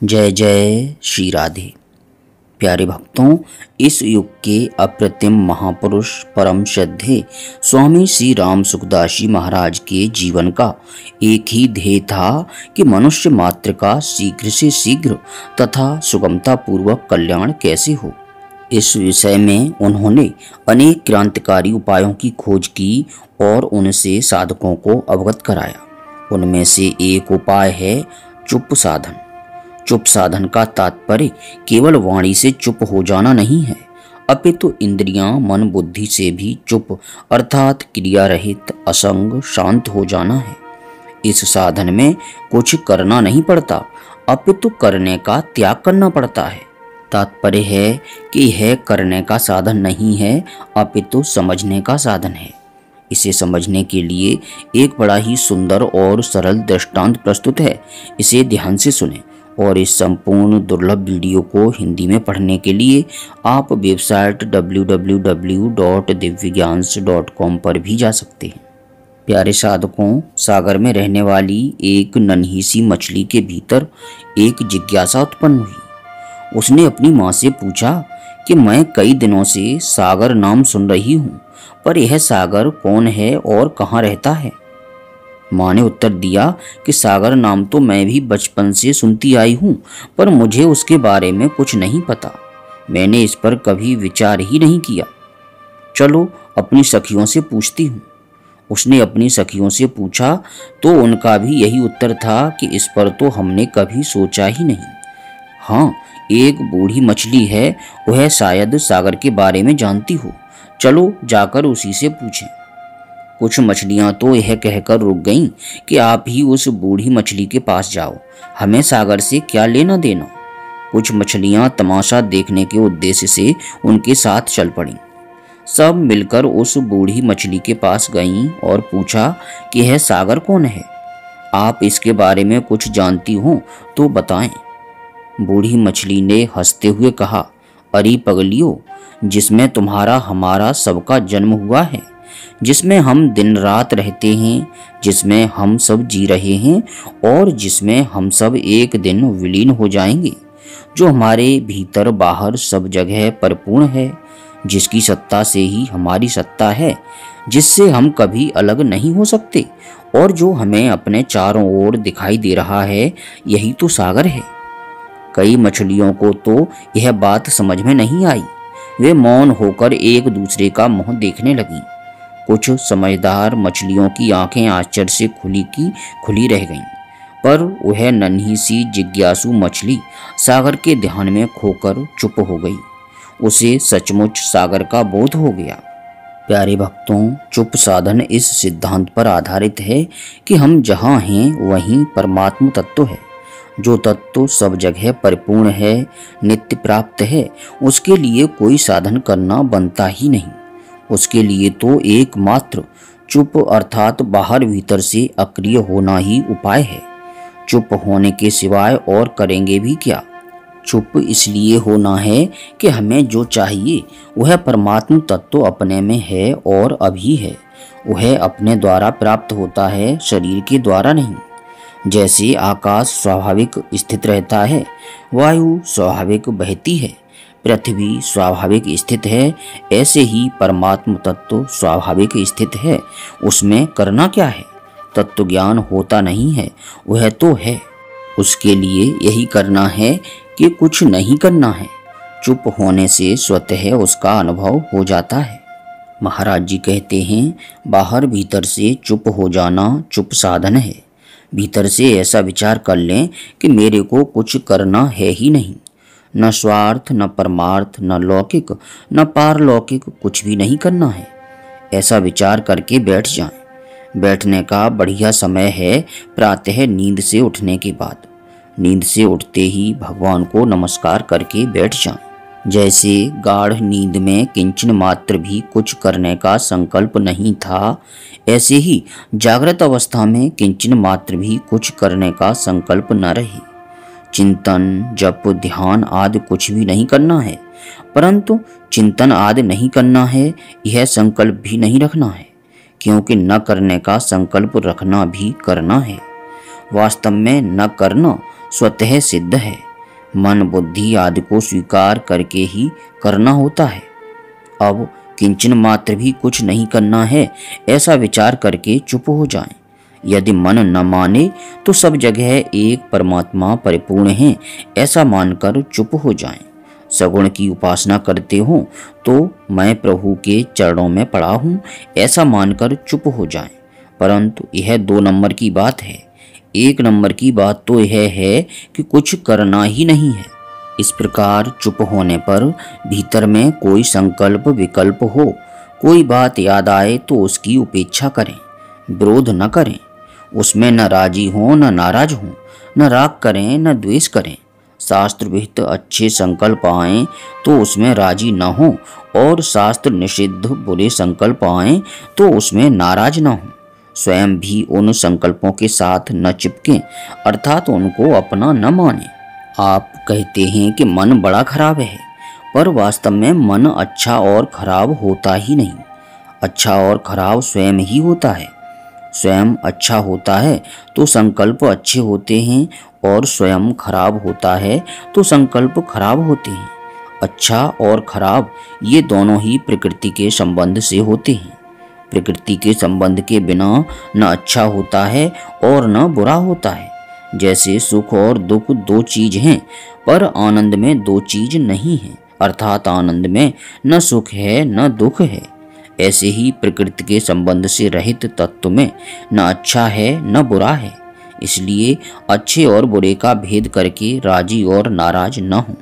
जय जय श्री राधे। प्यारे भक्तों, इस युग के अप्रतिम महापुरुष परम श्रद्धेय स्वामी श्री राम सुखदास जी महाराज के जीवन का एक ही ध्येय था कि मनुष्य मात्र का शीघ्र से शीघ्र तथा सुगमता पूर्वक कल्याण कैसे हो। इस विषय में उन्होंने अनेक क्रांतिकारी उपायों की खोज की और उनसे साधकों को अवगत कराया। उनमें से एक उपाय है चुप साधन। चुप साधन का तात्पर्य केवल वाणी से चुप हो जाना नहीं है, अपितु इंद्रियां मन बुद्धि से भी चुप अर्थात क्रिया रहित असंग शांत हो जाना है। इस साधन में कुछ करना नहीं पड़ता, अपितु करने का त्याग करना पड़ता है। तात्पर्य है कि यह करने का साधन नहीं है, अपितु समझने का साधन है। इसे समझने के लिए एक बड़ा ही सुंदर और सरल दृष्टांत प्रस्तुत है। इसे ध्यान से सुनें और इस संपूर्ण दुर्लभ वीडियो को हिंदी में पढ़ने के लिए आप वेबसाइट www.divyagyan.com पर भी जा सकते हैं। प्यारे साधकों, सागर में रहने वाली एक नन्ही सी मछली के भीतर एक जिज्ञासा उत्पन्न हुई। उसने अपनी माँ से पूछा कि मैं कई दिनों से सागर नाम सुन रही हूँ, पर यह सागर कौन है और कहाँ रहता है। माँ ने उत्तर दिया कि सागर नाम तो मैं भी बचपन से सुनती आई हूँ, पर मुझे उसके बारे में कुछ नहीं पता। मैंने इस पर कभी विचार ही नहीं किया। चलो अपनी सखियों से पूछती हूँ। उसने अपनी सखियों से पूछा तो उनका भी यही उत्तर था कि इस पर तो हमने कभी सोचा ही नहीं। हाँ, एक बूढ़ी मछली है, वह शायद सागर के बारे में जानती हो। चलो जाकर उसी से पूछें। कुछ मछलियां तो यह कहकर रुक गईं कि आप ही उस बूढ़ी मछली के पास जाओ, हमें सागर से क्या लेना देना। कुछ मछलियां तमाशा देखने के उद्देश्य से उनके साथ चल पड़ीं। सब मिलकर उस बूढ़ी मछली के पास गईं और पूछा कि यह सागर कौन है, आप इसके बारे में कुछ जानती हो तो बताएं। बूढ़ी मछली ने हंसते हुए कहा, अरे पगलियों, जिसमें तुम्हारा हमारा सबका जन्म हुआ है, जिसमें हम दिन रात रहते हैं, जिसमें हम सब जी रहे हैं और जिसमें हम सब एक दिन विलीन हो जाएंगे, जो हमारे भीतर बाहर सब जगह परिपूर्ण है, जिसकी सत्ता से ही हमारी सत्ता है, जिससे हम कभी अलग नहीं हो सकते और जो हमें अपने चारों ओर दिखाई दे रहा है, यही तो सागर है। कई मछलियों को तो यह बात समझ में नहीं आई। वे मौन होकर एक दूसरे का मुंह देखने लगी। कुछ समझदार मछलियों की आंखें आश्चर्य से खुली की खुली रह गईं, पर वह नन्ही सी जिज्ञासु मछली सागर के ध्यान में खोकर चुप हो गई। उसे सचमुच सागर का बोध हो गया। प्यारे भक्तों, चुप साधन इस सिद्धांत पर आधारित है कि हम जहाँ हैं वहीं परमात्म तत्व है। जो तत्व सब जगह परिपूर्ण है, नित्य प्राप्त है, उसके लिए कोई साधन करना बनता ही नहीं। उसके लिए तो एकमात्र चुप अर्थात बाहर भीतर से अक्रिय होना ही उपाय है। चुप होने के सिवाय और करेंगे भी क्या। चुप इसलिए होना है कि हमें जो चाहिए वह परमात्म तत्व अपने में है और अभी है। वह अपने द्वारा प्राप्त होता है, शरीर के द्वारा नहीं। जैसे आकाश स्वाभाविक स्थित रहता है, वायु स्वाभाविक बहती है, पृथ्वी स्वाभाविक स्थित है, ऐसे ही परमात्म तत्व स्वाभाविक स्थित है। उसमें करना क्या है। तत्व ज्ञान होता नहीं है, वह तो है। उसके लिए यही करना है कि कुछ नहीं करना है। चुप होने से स्वतः उसका अनुभव हो जाता है। महाराज जी कहते हैं, बाहर भीतर से चुप हो जाना चुप साधन है। भीतर से ऐसा विचार कर लें कि मेरे को कुछ करना है ही नहीं। न स्वार्थ, न परमार्थ, न लौकिक, न पारलौकिक, कुछ भी नहीं करना है। ऐसा विचार करके बैठ जाएं। बैठने का बढ़िया समय है प्रातः नींद से उठने के बाद। नींद से उठते ही भगवान को नमस्कार करके बैठ जाएं। जैसे गाढ़ नींद में किंचन मात्र भी कुछ करने का संकल्प नहीं था, ऐसे ही जागृत अवस्था में किंचन मात्र भी कुछ करने का संकल्प न रहे। चिंतन, जप, ध्यान आदि कुछ भी नहीं करना है, परंतु चिंतन आदि नहीं करना है, यह संकल्प भी नहीं रखना है, क्योंकि न करने का संकल्प रखना भी करना है। वास्तव में न करना स्वतः सिद्ध है। मन बुद्धि आदि को स्वीकार करके ही करना होता है। अब किंचन मात्र भी कुछ नहीं करना है ऐसा विचार करके चुप हो जाएं। यदि मन न माने तो सब जगह एक परमात्मा परिपूर्ण है ऐसा मानकर चुप हो जाएं। सगुण की उपासना करते हो तो मैं प्रभु के चरणों में पड़ा हूँ ऐसा मानकर चुप हो जाएं। परंतु यह 2 नंबर की बात है। 1 नंबर की बात तो यह है कि कुछ करना ही नहीं है। इस प्रकार चुप होने पर भीतर में कोई संकल्प विकल्प हो, कोई बात याद आए तो उसकी उपेक्षा करें, विरोध न करें। उसमें न राजी हो न नाराज हो, न राग करें न द्वेष करें। शास्त्र विहित अच्छे संकल्प आए तो उसमें राजी न हो और शास्त्र निषिद्ध बुरे संकल्प आए तो उसमें नाराज न हो। स्वयं भी उन संकल्पों के साथ न चिपकें, अर्थात उनको अपना न माने। आप कहते हैं कि मन बड़ा खराब है, पर वास्तव में मन अच्छा और खराब होता ही नहीं। अच्छा और खराब स्वयं ही होता है। स्वयं अच्छा होता है तो संकल्प अच्छे होते हैं और स्वयं खराब होता है तो संकल्प खराब होते हैं। अच्छा और खराब ये दोनों ही प्रकृति के संबंध से होते हैं। प्रकृति के संबंध के बिना न अच्छा होता है और न बुरा होता है। जैसे सुख और दुख 2 चीज हैं, पर आनंद में 2 चीज नहीं है, अर्थात आनंद में न सुख है न दुख है। ऐसे ही प्रकृति के संबंध से रहित तत्व में न अच्छा है न बुरा है। इसलिए अच्छे और बुरे का भेद करके राजी और नाराज न हो।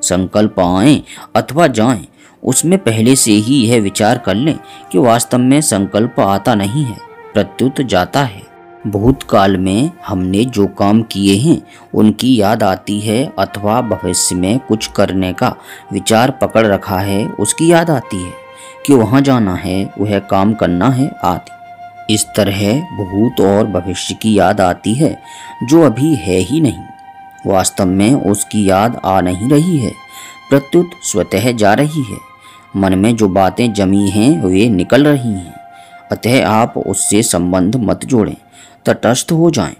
संकल्प आए अथवा जाएं, उसमें पहले से ही यह विचार कर लें कि वास्तव में संकल्प आता नहीं है, प्रत्युत जाता है। भूतकाल में हमने जो काम किए हैं उनकी याद आती है, अथवा भविष्य में कुछ करने का विचार पकड़ रखा है उसकी याद आती है कि वहाँ जाना है, वह काम करना है आदि। इस तरह भूत और भविष्य की याद आती है जो अभी है ही नहीं। वास्तव में उसकी याद आ नहीं रही है, प्रत्युत स्वतः जा रही है। मन में जो बातें जमी हैं वे निकल रही हैं। अतः आप उससे संबंध मत जोड़ें, तटस्थ हो जाएं।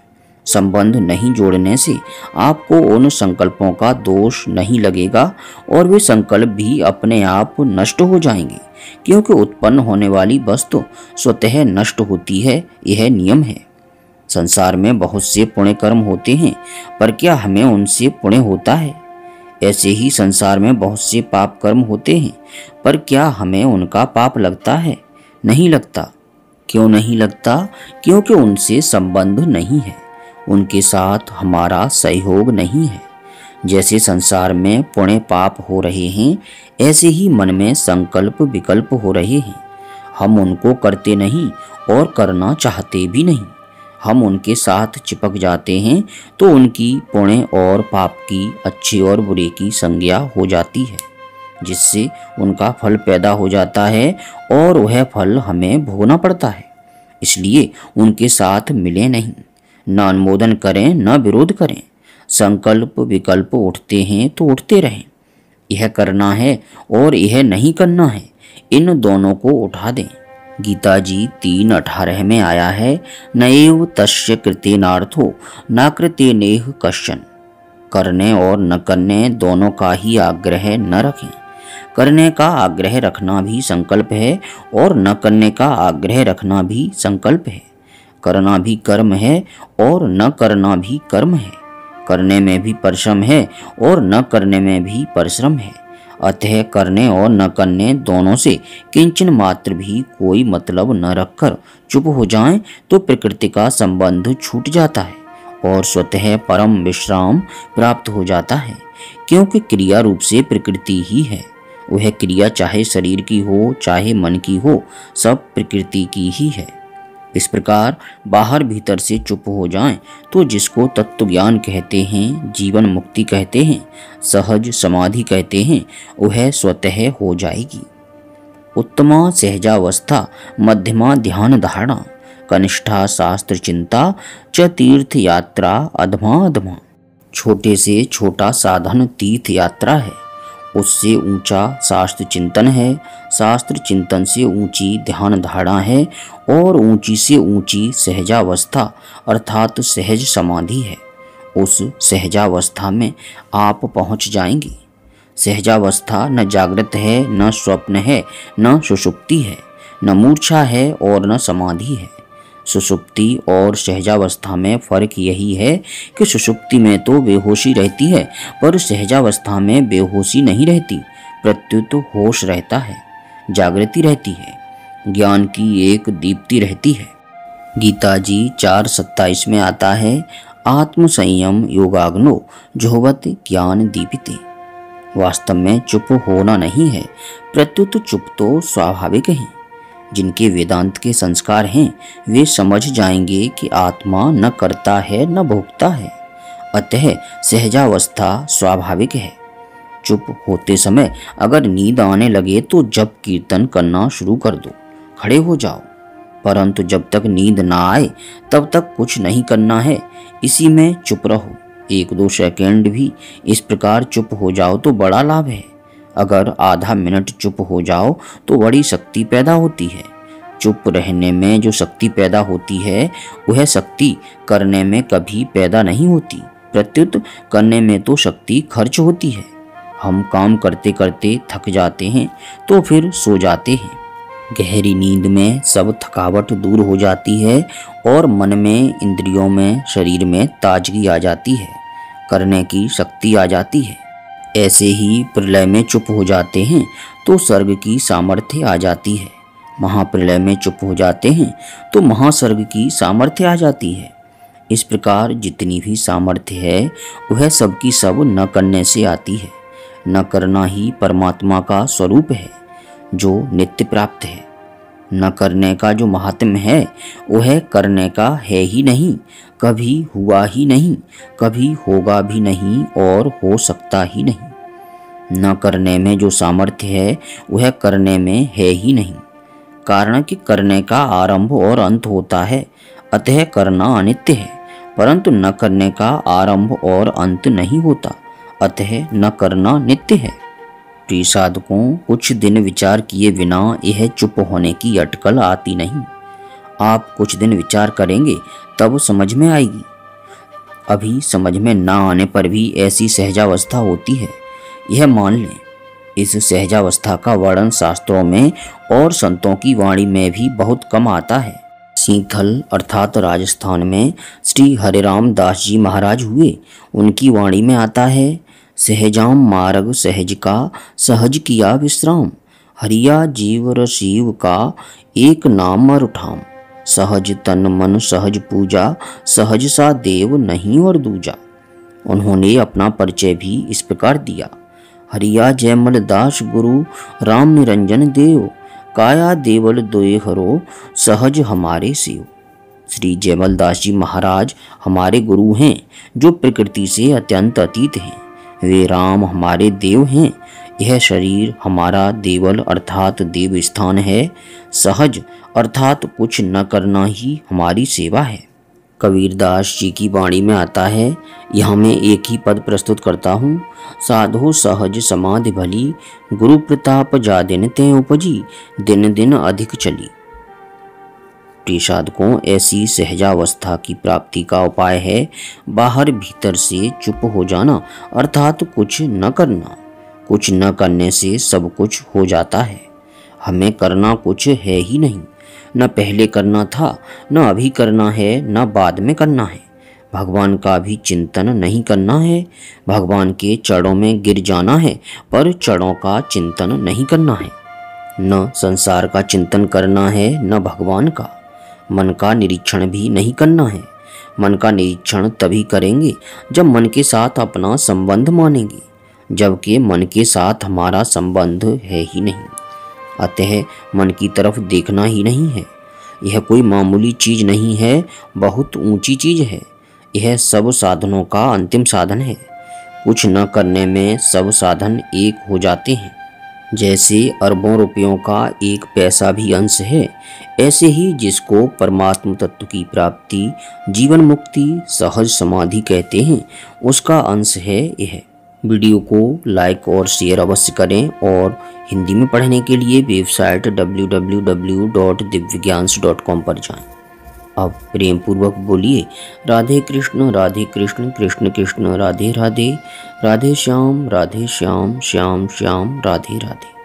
संबंध नहीं जोड़ने से आपको उन संकल्पों का दोष नहीं लगेगा और वे संकल्प भी अपने आप नष्ट हो जाएंगे, क्योंकि उत्पन्न होने वाली वस्तु स्वतः नष्ट होती है, यह नियम है। संसार में बहुत से पुण्य कर्म होते हैं, पर क्या हमें उनसे पुण्य होता है? ऐसे ही संसार में बहुत से पाप कर्म होते हैं, पर क्या हमें उनका पाप लगता है? नहीं लगता। क्यों नहीं लगता? क्योंकि उनसे संबंध नहीं है, उनके साथ हमारा सहयोग नहीं है। जैसे संसार में पुण्य पाप हो रहे हैं, ऐसे ही मन में संकल्प विकल्प हो रहे हैं। हम उनको करते नहीं और करना चाहते भी नहीं। हम उनके साथ चिपक जाते हैं तो उनकी पुण्य और पाप की, अच्छे और बुरे की संज्ञा हो जाती है, जिससे उनका फल पैदा हो जाता है और वह फल हमें भोगना पड़ता है। इसलिए उनके साथ मिले नहीं, न अनुमोदन करें न विरोध करें। संकल्प विकल्प उठते हैं तो उठते रहें। यह करना है और यह नहीं करना है, इन दोनों को उठा दें। गीता जी 3:18 में आया है, नएव तस्य कृतेनार्थो न कृतेनेह कश्चन। करने और न करने दोनों का ही आग्रह न रखें। करने का आग्रह रखना भी संकल्प है और न करने का आग्रह रखना भी संकल्प है। करना भी कर्म है और न करना भी कर्म है। करने में भी परिश्रम है और न करने में भी परिश्रम है। अतः करने और न करने दोनों से किंचन मात्र भी कोई मतलब न रखकर चुप हो जाएं तो प्रकृति का संबंध छूट जाता है और स्वतः परम विश्राम प्राप्त हो जाता है। क्योंकि क्रिया रूप से प्रकृति ही है। वह क्रिया चाहे शरीर की हो चाहे मन की हो, सब प्रकृति की ही है। इस प्रकार बाहर भीतर से चुप हो जाएं तो जिसको तत्व ज्ञान कहते हैं, जीवन मुक्ति कहते हैं, सहज समाधि कहते हैं, वह स्वतः हो जाएगी। उत्तमा सहजावस्था, मध्यमा ध्यान धारणा, कनिष्ठा शास्त्र चिंता च तीर्थ यात्रा अधमा अधमा। छोटे से छोटा साधन तीर्थ यात्रा है, उससे ऊंचा शास्त्र चिंतन है, शास्त्र चिंतन से ऊंची ध्यान धारणा है और ऊंची से ऊंची सहजावस्था अर्थात सहज समाधि है। उस सहजावस्था में आप पहुंच जाएंगे। सहजावस्था न जागृत है, न स्वप्न है, न सुषुप्ति है, न मूर्छा है और न समाधि है। सुषुप्ति और सहजावस्था में फर्क यही है कि सुषुप्ति में तो बेहोशी रहती है, पर सहजावस्था में बेहोशी नहीं रहती, प्रत्युत होश रहता है, जागृति रहती है, ज्ञान की एक दीप्ति रहती है। गीता जी 4:27 में आता है, आत्म संयम योगाग्नो जोहवत ज्ञान दीपिते। वास्तव में चुप होना नहीं है, प्रत्युत चुप तो स्वाभाविक है। जिनके वेदांत के संस्कार हैं वे समझ जाएंगे कि आत्मा न करता है न भोगता है, अतः सहजावस्था स्वाभाविक है। चुप होते समय अगर नींद आने लगे तो जप कीर्तन करना शुरू कर दो, खड़े हो जाओ, परंतु जब तक नींद ना आए तब तक कुछ नहीं करना है, इसी में चुप रहो। 1-2 सेकंड भी इस प्रकार चुप हो जाओ तो बड़ा लाभ है। अगर आधा मिनट चुप हो जाओ तो बड़ी शक्ति पैदा होती है। चुप रहने में जो शक्ति पैदा होती है वह शक्ति करने में कभी पैदा नहीं होती, प्रत्युत करने में तो शक्ति खर्च होती है। हम काम करते करते थक जाते हैं तो फिर सो जाते हैं। गहरी नींद में सब थकावट दूर हो जाती है और मन में, इंद्रियों में, शरीर में ताजगी आ जाती है, करने की शक्ति आ जाती है। ऐसे ही प्रलय में चुप हो जाते हैं तो स्वर्ग की सामर्थ्य आ जाती है। महाप्रलय में चुप हो जाते हैं तो महास्वर्ग की सामर्थ्य आ जाती है। इस प्रकार जितनी भी सामर्थ्य है वह सब की सब न करने से आती है। न करना ही परमात्मा का स्वरूप है जो नित्य प्राप्त है। न करने का जो महात्म्य है वह करने का है ही नहीं, कभी हुआ ही नहीं, कभी होगा भी नहीं और हो सकता ही नहीं। न करने में जो सामर्थ्य है वह करने में है ही नहीं, कारण कि करने का आरंभ और अंत होता है, अतः करना अनित्य है। परंतु न करने का आरंभ और अंत नहीं होता, अतः न करना नित्य है। प्रिय साधकों, कुछ दिन विचार किए बिना यह चुप होने की अटकल आती नहीं। आप कुछ दिन विचार करेंगे तब समझ में आएगी। अभी समझ में ना आने पर भी ऐसी सहजावस्था होती है, यह मान लें। इस सहजावस्था का वर्णन शास्त्रों में और संतों की वाणी में भी बहुत कम आता है। सीथल अर्थात राजस्थान में श्री हरिराम दास जी महाराज हुए, उनकी वाणी में आता है, सहजाम मार्ग सहज का सहज किया विश्राम, हरिया जीव रसीव का एक नाम मर उठाम, सहज तन मन सहज पूजा, सहज सा देव नहीं और दूजा। उन्होंने अपना परिचय भी इस प्रकार दिया, हरिया जयमल दास गुरु राम निरंजन देव, काया देवल दोए हरो सहज हमारे सेव। श्री जयमल दास जी महाराज हमारे गुरु हैं जो प्रकृति से अत्यंत अतीत हैं। वे राम हमारे देव हैं। यह शरीर हमारा देवल अर्थात देव स्थान है। सहज अर्थात कुछ न करना ही हमारी सेवा है। कबीरदास जी की वाणी में आता है, यहाँ मैं एक ही पद प्रस्तुत करता हूँ, साधो सहज समाधि भली, गुरु प्रताप जा दिन ते उपजी, दिन दिन अधिक चली। प्रिय साधकों, ऐसी सहजावस्था की प्राप्ति का उपाय है बाहर भीतर से चुप हो जाना, अर्थात कुछ न करना। कुछ न करने से सब कुछ हो जाता है। हमें करना कुछ है ही नहीं, न पहले करना था, न अभी करना है, न बाद में करना है। भगवान का भी चिंतन नहीं करना है। भगवान के चरणों में गिर जाना है, पर चरणों का चिंतन नहीं करना है। न संसार का चिंतन करना है, न भगवान का। मन का निरीक्षण भी नहीं करना है। मन का निरीक्षण तभी करेंगे जब मन के साथ अपना संबंध मानेंगे, जबकि मन के साथ हमारा संबंध है ही नहीं। अतः मन की तरफ देखना ही नहीं है। यह कोई मामूली चीज नहीं है, बहुत ऊंची चीज है। यह सब साधनों का अंतिम साधन है। कुछ न करने में सब साधन एक हो जाते हैं। जैसे अरबों रुपयों का एक पैसा भी अंश है, ऐसे ही जिसको परमात्म तत्व की प्राप्ति, जीवन मुक्ति, सहज समाधि कहते हैं, उसका अंश है यह। वीडियो को लाइक और शेयर अवश्य करें और हिंदी में पढ़ने के लिए वेबसाइट www.divyagyan.com पर जाएं। अब प्रेम पूर्वक बोलिए, राधे कृष्ण कृष्ण कृष्ण राधे राधे, राधे श्याम श्याम श्याम राधे राधे।